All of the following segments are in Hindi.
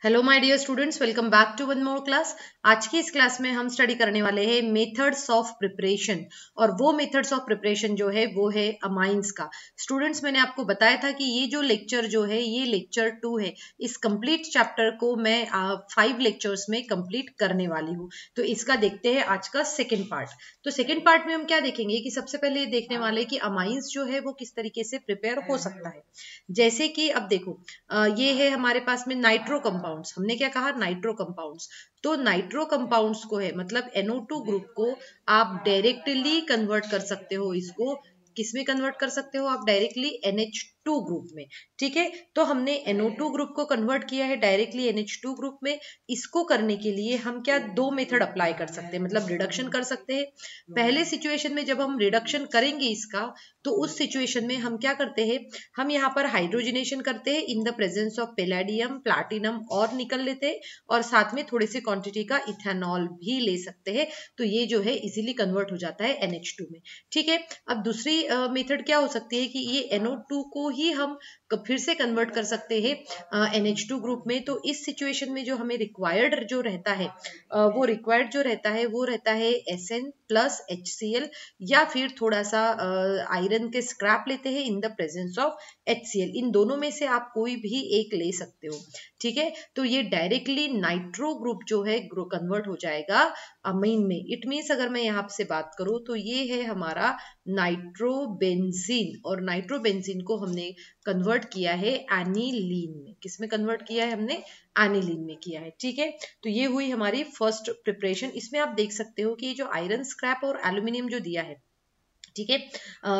Hello my dear students, welcome back to one more class. आज की इस क्लास में हम स्टडी करने वाले हैं मेथड्स ऑफ प्रिपरेशन। और वो मेथड्स ऑफ प्रिपरेशन जो है वो है अमाइंस का। स्टूडेंट्स, मैंने आपको बताया था कि ये जो लेक्चर जो है ये लेक्चर 2 है। इस कंप्लीट चैप्टर को मैं 5 लेक्चर्स में कंप्लीट करने वाली हूँ। तो इसका देखते हैं आज का सेकेंड पार्ट। तो सेकेंड पार्ट में हम क्या देखेंगे कि सबसे पहले देखने वाले कि अमाइंस जो है वो किस तरीके से प्रिपेयर हो सकता है। जैसे कि अब देखो, ये है हमारे पास में नाइट्रो कंपाउंड्स। हमने क्या कहा, नाइट्रो कंपाउंड्स। तो नाइट्रो कंपाउंड्स को है मतलब NO2 ग्रुप को आप डायरेक्टली कन्वर्ट कर सकते हो। इसको किस में कन्वर्ट कर सकते हो आप? डायरेक्टली NH2 ग्रुप में। ठीक है, तो हमने NO2 ग्रुप को कन्वर्ट किया है डायरेक्टली NH2 ग्रुप में। इसको करने के लिए हम क्या दो मेथड अप्लाई कर सकते हैं, मतलब रिडक्शन कर सकते हैं। पहले सिचुएशन में जब हम रिडक्शन करेंगे इसका, तो उस सिचुएशन में हम क्या करते हैं, हम यहाँ पर हाइड्रोजनेशन करते हैं in the presence of palladium, platinum और निकल लेते हैं, और साथ में थोड़ी सी क्वांटिटी का इथेनॉल भी ले सकते हैं। तो ये जो है इजीली कन्वर्ट हो जाता है NH2 में। ठीक है, अब दूसरी मेथड क्या हो सकती है कि ये NO2 को ही हम फिर से कन्वर्ट कर सकते हैं NH2 ग्रुप में। तो इस सिचुएशन में जो हमें रिक्वायर्ड जो रहता है वो रिक्वायर्ड जो रहता है वो रहता है SN प्लस HCl, या फिर थोड़ा सा आयरन के स्क्रैप लेते हैं in the presence of HCl। इन दोनों में से आप कोई भी एक ले सकते हो। ठीक है, तो ये डायरेक्टली नाइट्रो ग्रुप जो है कन्वर्ट हो जाएगा अमीन में। इट मीन्स अगर मैं यहाँ से बात करूं तो ये है हमारा नाइट्रोबेंजीन, और नाइट्रोबेंजीन को हमने कन्वर्ट किया है एनिलीन में। किस में कन्वर्ट किया है हमने? एनिलीन में किया है। ठीक है, तो ये हुई हमारी फर्स्ट प्रिपरेशन। इसमें आप देख सकते हो कि जो आयरन स्क्रैप और एल्यूमिनियम जो दिया है, ठीक है,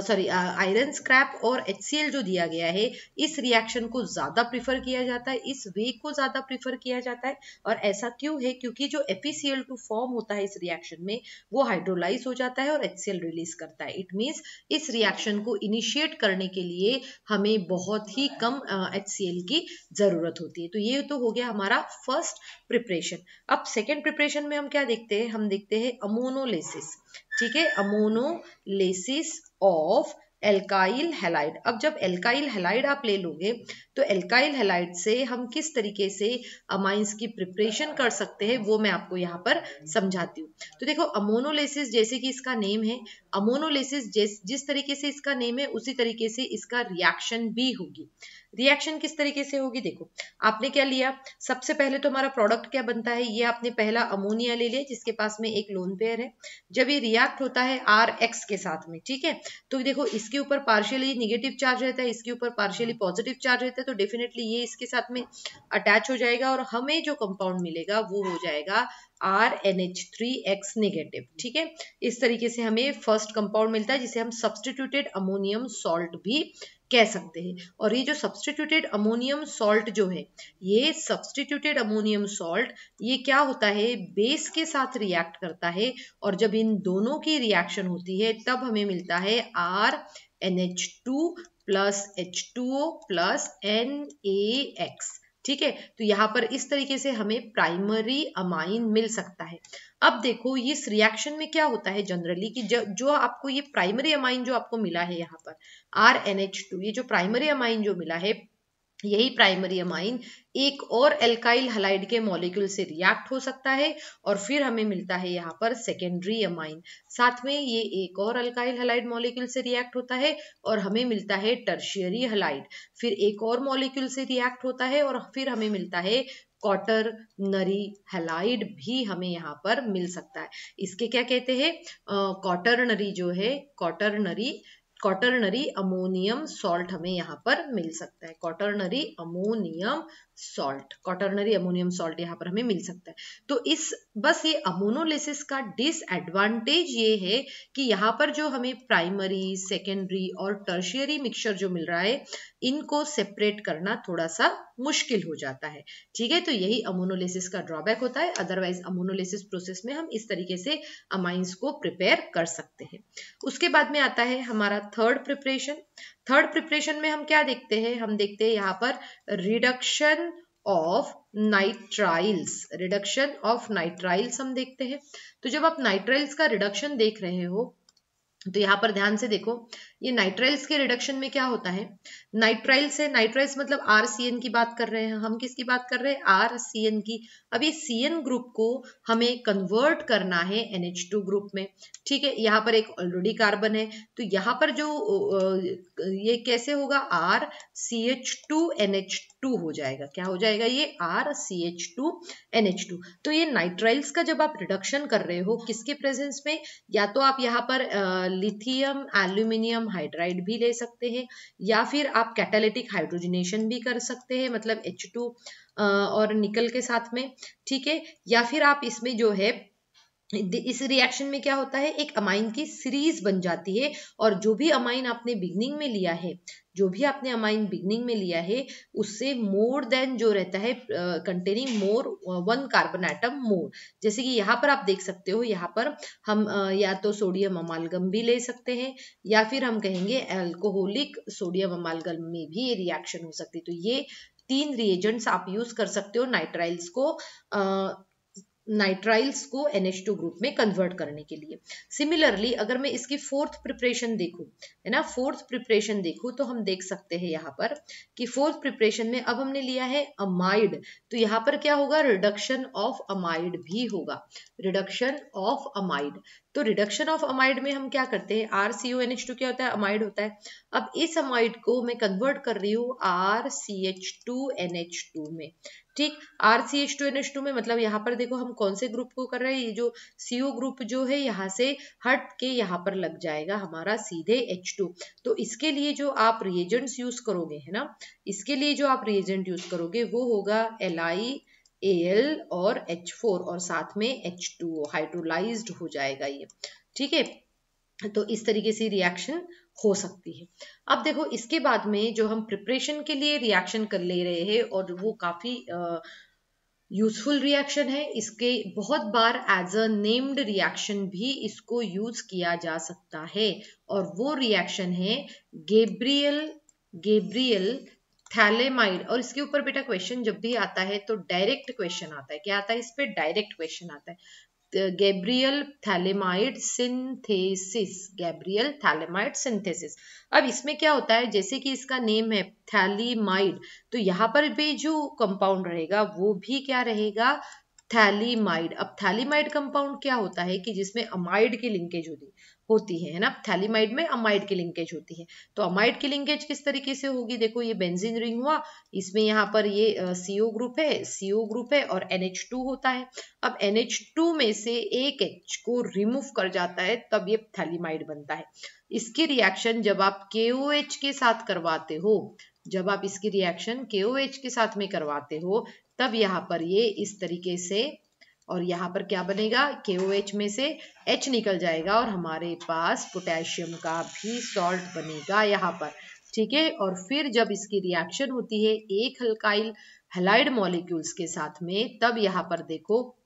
सॉरी, आयरन स्क्रैप और HCl जो दिया गया है, इस रिएक्शन को ज्यादा प्रिफर किया जाता है, इस वे को ज्यादा प्रिफर किया जाता है। और ऐसा क्यों है? क्योंकि जो FeCl2 फॉर्म होता है इस रिएक्शन में, वो हाइड्रोलाइज हो जाता है और HCl रिलीज करता है। इट मीन्स इस रिएक्शन को इनिशिएट करने के लिए हमें बहुत ही कम HCl की जरूरत होती है। तो ये तो हो गया हमारा फर्स्ट प्रिपरेशन। अब सेकेंड प्रिपरेशन में हम क्या देखते हैं? हम देखते हैं अमोनोलिसिस। ठीक है, अमोनोलिसिस ऑफ एल्काइल हैलाइड। अब जब एल्काइल हैलाइड आप ले लोगे, तो एल्काइल हैलाइड से हम किस तरीके से अमाइंस की प्रिपरेशन कर सकते हैं वो मैं आपको यहाँ पर समझाती हूँ। तो देखो, अमोनोलिसिस जैसे कि इसका नेम है, अमोनोलिसिस जिस तरीके से इसका नेम है उसी तरीके से इसका रिएक्शन भी होगी। रिएक्शन किस तरीके से होगी? देखो, आपने क्या लिया, सबसे पहले तो हमारा प्रोडक्ट क्या बनता है, ये आपने पहला अमोनिया ले लिया जिसके पास में एक लोन पेयर है। जब ये रिएक्ट होता है RX के साथ में, ठीक है, तो देखो इसके ऊपर पार्शियली निगेटिव चार्ज रहता है, इसके ऊपर पार्शियली पॉजिटिव चार्ज रहता है, तो डेफिनेटली ये इसके साथ में अटैच हो जाएगा और हमें जो कंपाउंड मिलेगा वो हो जाएगा RNH3X नेगेटिव। ठीक है, इस तरीके से हमें फर्स्ट कंपाउंड मिलता है जिसे हम सब्स्टिट्यूटेड अमोनियम सॉल्ट भी कह सकते हैं। और ये जो सब्स्टिट्यूटेड अमोनियम सॉल्ट जो है, ये सब्स्टिट्यूटेड अमोनियम सॉल्ट ये क्या होता है, बेस के साथ रिएक्ट करता है, और जब इन दोनों की रिएक्शन होती है तब हमें मिलता है RNH2 plus H2O plus NaX। ठीक है, तो यहाँ पर इस तरीके से हमें प्राइमरी अमाइन मिल सकता है। अब देखो, इस रिएक्शन में क्या होता है जनरली कि जो आपको ये प्राइमरी अमाइन जो आपको मिला है यहाँ पर RNH2, ये जो प्राइमरी अमाइन जो मिला है, यही प्राइमरी अमाइन एक और एल्काइल हैलाइड के मॉलिक्यूल से रिएक्ट हो सकता है, और फिर हमें मिलता है यहाँ पर सेकेंडरी अमाइन। साथ में ये एक और एल्काइल हैलाइड मॉलिक्यूल से रिएक्ट होता है और हमें मिलता है टर्शियरी हैलाइड। फिर एक और मॉलिक्यूल से रिएक्ट होता है और फिर हमें मिलता है क्वाटरनरी हैलाइड भी हमें यहाँ पर मिल सकता है। इसके क्या कहते हैं? क्वाटरनरी जो है, क्वाटरनरी अमोनियम सॉल्ट हमें यहाँ पर मिल सकता है। क्वाटरनरी अमोनियम सॉल्ट यहाँ पर हमें मिल सकता है। तो बस ये अमोनोलिसिस का डिसएडवांटेज ये है कि यहाँ पर जो हमें प्राइमरी, सेकेंडरी और टर्शियरी मिक्सचर जो मिल रहा है, इनको सेपरेट करना थोड़ा सा मुश्किल हो जाता है। ठीक है, तो यही अमोनोलिसिस का ड्रॉबैक होता है। अदरवाइज अमोनोलिसिस प्रोसेस में हम इस तरीके से अमाइंस को प्रिपेयर कर सकते हैं। उसके बाद में आता है हमारा थर्ड प्रिपरेशन। थर्ड प्रिपरेशन में हम क्या देखते हैं? हम देखते हैं यहाँ पर रिडक्शन ऑफ नाइट्राइल्स। हम देखते हैं। तो जब आप नाइट्राइल्स का रिडक्शन देख रहे हो, तो यहाँ पर ध्यान से देखो, ये नाइट्राइल्स के रिडक्शन में क्या होता है, नाइट्राइल्स है, नाइट्राइल्स मतलब RCN की बात कर रहे हैं हम, किसकी बात कर रहे हैं, RCN की। अब ये CN ग्रुप को हमें कन्वर्ट करना है NH2 ग्रुप में, ठीक है। यहाँ पर एक ऑलरेडी कार्बन है, तो यहाँ पर जो ये कैसे होगा, RCH2NH2 हो जाएगा, क्या हो जाएगा ये, RCH2NH2। तो ये नाइट्राइल्स का जब आप रिडक्शन कर रहे हो किसके प्रेजेंस में, या तो आप यहाँ पर लिथियम एल्यूमिनियम हाइड्राइड भी ले सकते हैं, या फिर आप कैटालिटिक हाइड्रोजनेशन भी कर सकते हैं, मतलब H2 और निकल के साथ में, ठीक है। या फिर आप इसमें जो है, इस रिएक्शन में क्या होता है, एक अमाइन की सीरीज बन जाती है, और जो भी अमाइन आपने बिगनिंग में लिया है, जो भी आपने अमाइन बिगनिंग में लिया है, उससे मोर देन जो रहता है, कंटेनिंग मोर 1 कार्बन एटम मोर। जैसे कि यहाँ पर आप देख सकते हो, यहाँ पर हम या तो सोडियम अमालगम भी ले सकते हैं, या फिर हम कहेंगे अल्कोहलिक सोडियम अमालगम में भी ये रिएक्शन हो सकती है। तो ये 3 रिएजेंट्स आप यूज कर सकते हो नाइट्राइल्स को NH2 ग्रुप में कन्वर्ट करने के लिए। सिमिलरली अगर मैं इसकी फोर्थ प्रिपरेशन देखूं, है ना, फोर्थ प्रिपरेशन देखूं, तो हम देख सकते हैं यहाँ पर कि फोर्थ प्रिपरेशन में अब हमने लिया है अमाइड, तो यहाँ पर क्या होगा, रिडक्शन ऑफ अमाइड भी होगा, रिडक्शन ऑफ अमाइड। तो रिडक्शन ऑफ अमाइड में हम क्या करते हैं, RCONH2 क्या होता है, अमाइड होता है। अब इस अमाइड को मैं कन्वर्ट कर रही हूँ RCH2NH2 में, ठीक। RCH2NH2 में मतलब यहाँ पर देखो हम कौन से ग्रुप को कर रहे हैं, ये जो CO ग्रुप जो है यहाँ से हट के यहाँ पर लग जाएगा हमारा सीधे H2। तो इसके लिए जो आप रिएजेंट्स यूज करोगे, है ना, इसके लिए जो आप रिएजेंट यूज करोगे वो होगा LiAl और H4 और साथ में H2O, हाइड्रोलाइज्ड हो जाएगा ये, ठीक है। तो इस तरीके से रिएक्शन हो सकती है। अब देखो इसके बाद में जो हम प्रिपरेशन के लिए रिएक्शन कर ले रहे हैं, और वो काफी यूजफुल रिएक्शन है, इसके बहुत बार एज अ नेम्ड रिएक्शन भी इसको यूज किया जा सकता है, और वो रिएक्शन है गैब्रियल थैलेमाइड। और इसके ऊपर बेटा क्वेश्चन जब भी आता है तो डायरेक्ट क्वेश्चन आता है, क्या आता है, इस पे डायरेक्ट क्वेश्चन आता है, Gabriel phthalimide synthesis, Gabriel phthalimide synthesis. अब इसमें क्या होता है, जैसे कि इसका नेम है थैलीमाइड, तो यहाँ पर भी जो कंपाउंड रहेगा वो भी क्या रहेगा, थैलीमाइड। अब थैलीमाइड कंपाउंड क्या होता है कि जिसमें अमाइड की लिंकेज होती है ना, थैलीमाइड में अमाइड की लिंकेज होती है। तो अमाइड की लिंकेज किस तरीके से होगी, देखो ये बेंजीन रिंग हुआ, इसमें यहाँ पर ये CO ग्रुप है और NH2 होता है। अब NH2 में से एक H को रिमूव कर जाता है, तब ये थैलीमाइड बनता है। इसकी रिएक्शन जब आप KOH के साथ करवाते हो, जब आप इसकी रिएक्शन KOH के साथ में करवाते हो, तब यहाँ पर ये इस तरीके से, और यहाँ पर क्या बनेगा, KOH में से H निकल जाएगा और हमारे पास पोटेशियम का भी सॉल्ट बनेगा यहाँ पर, ठीक है। और फिर जब इसकी रिएक्शन होती है एक हल्काइल हैलाइड मॉलिक्यूल्स के साथ में, तब यहाँ पर देखो,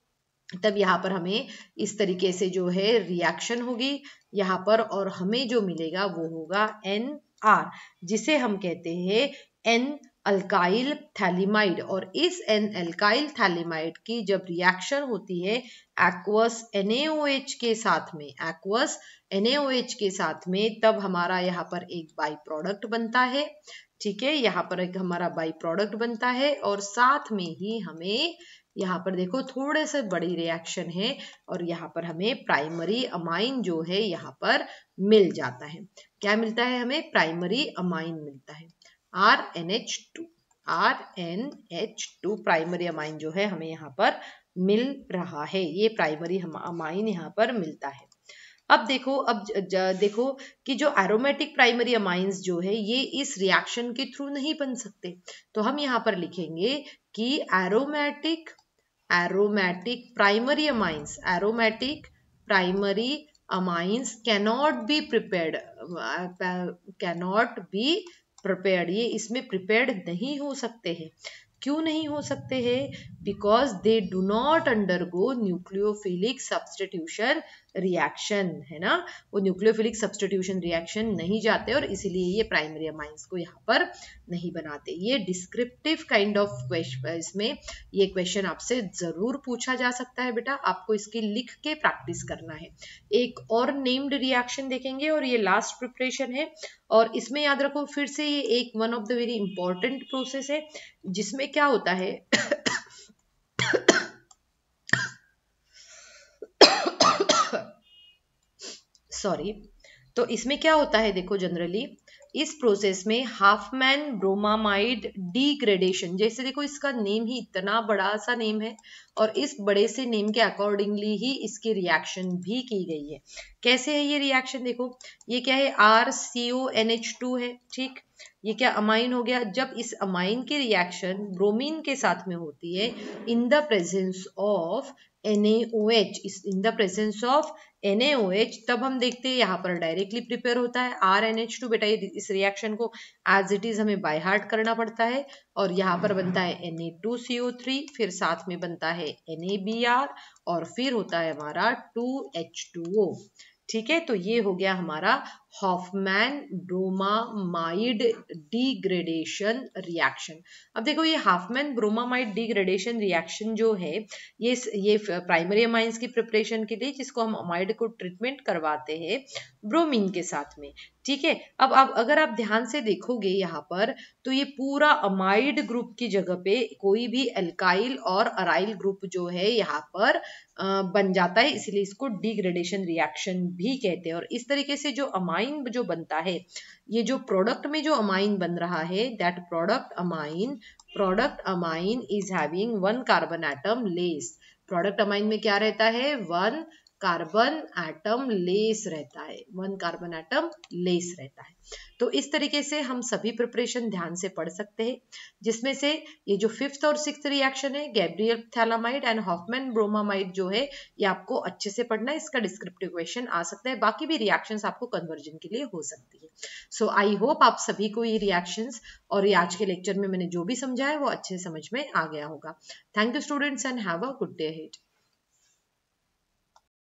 तब यहाँ पर हमें इस तरीके से जो है रिएक्शन होगी यहाँ पर, और हमें जो मिलेगा वो होगा NR, जिसे हम कहते हैं N अल्काइल थैलीमाइड। और इस N अल्काइल थैलीमाइड की जब रिएक्शन होती है एक्वस NaOH के साथ में, एक्वस NaOH के साथ में, तब हमारा यहाँ पर एक बाई प्रोडक्ट बनता है, ठीक है। यहाँ पर एक हमारा बाई प्रोडक्ट बनता है, और साथ में ही हमें यहाँ पर देखो थोड़े से बड़ी रिएक्शन है, और यहाँ पर हमें प्राइमरी अमाइन जो है यहाँ पर मिल जाता है। क्या मिलता है हमें, प्राइमरी अमाइन मिलता है, RNH2 प्राइमरी अमाइन जो है हमें यहाँ पर मिल रहा है, ये प्राइमरी अमाइन यहाँ पर मिलता है। अब देखो कि जो एरोमेटिक प्राइमरी अमाइंस जो है ये इस रिएक्शन के थ्रू नहीं बन सकते, तो हम यहाँ पर लिखेंगे कि aromatic primary amines cannot be prepared, ये इसमें प्रिपेयर्ड नहीं हो सकते हैं। क्यों नहीं हो सकते हैं, because they do not undergo nucleophilic substitution reaction, है ना, वो न्यूक्लियोफिलिक सब्स्टिट्यूशन रिएक्शन नहीं जाते और इसीलिए ये प्राइमरी अमाइंस को यहाँ पर नहीं बनाते। ये डिस्क्रिप्टिव काइंड ऑफ क्वेश्चन, इसमें ये क्वेश्चन आपसे जरूर पूछा जा सकता है बेटा, आपको इसकी लिख के प्रैक्टिस करना है। एक और नेम्ड रिएक्शन देखेंगे और ये लास्ट प्रिपरेशन है, और इसमें याद रखो फिर से ये एक one of the very important process है, जिसमें क्या होता है सॉरी, तो इसमें क्या होता है देखो, जनरली इस प्रोसेस में हाफमैन ब्रोमामाइड डिग्रेडेशन, जैसे देखो इसका नेम ही इतना बड़ा सा नेम है और इस बड़े से नेम के अकॉर्डिंगली ही इसकी रिएक्शन भी की गई है। कैसे है ये रिएक्शन, देखो ये क्या है, RCONH2 है, ठीक, ये क्या अमाइन हो गया। जब इस अमाइन की रिएक्शन ब्रोमीन के साथ में होती है in the presence of NaOH, in the presence of NaOH, तब हम देखते हैं यहाँ पर डायरेक्टली प्रिपेयर होता है RNH2। बेटा इस रिएक्शन को एज इट इज हमें बाय हार्ट करना पड़ता है, और यहाँ पर बनता है Na2CO3, फिर साथ में बनता है NaBr, और फिर होता है हमारा 2H2O। ठीक है, तो ये हो गया हमारा हॉफमैन ब्रोमामाइड डिग्रेडेशन रिएक्शन। अब देखो ये हॉफमैन ब्रोमामाइड डिग्रेडेशन रिएक्शन जो है, ये प्राइमरी अमाइंस की प्रिपरेशन के लिए, जिसको हम अमाइड को ट्रीटमेंट करवाते हैं ब्रोमीन के साथ में। ठीक है, अब अगर आप ध्यान से देखोगे यहाँ पर, तो ये पूरा अमाइड ग्रुप की जगह पे कोई भी एल्काइल और अराइल ग्रुप जो है यहाँ पर बन जाता है, इसलिए इसको डिग्रेडेशन रिएक्शन भी कहते हैं। और इस तरीके से जो अमाइन जो बनता है, ये जो प्रोडक्ट में जो अमाइन बन रहा है, that product amine is having 1 carbon atom less. Product amine में क्या रहता है, 1 कार्बन एटम लेस रहता है, 1 कार्बन एटम लेस रहता है। तो इस तरीके से हम सभी प्रिपरेशन ध्यान से पढ़ सकते हैं, जिसमें से ये जो 5th और 6th रिएक्शन है, Gabriel phthalimide and Hofmann bromamide जो है, ये आपको अच्छे से पढ़ना है, इसका डिस्क्रिप्टिव क्वेश्चन आ सकता है, बाकी भी रिएक्शंस आपको कन्वर्जन के लिए हो सकती है। सो आई होप आप सभी को ये रिएक्शंस और ये आज के लेक्चर में मैंने जो भी समझाया वो अच्छे समझ में आ गया होगा। Thank you students and have a good day ahead.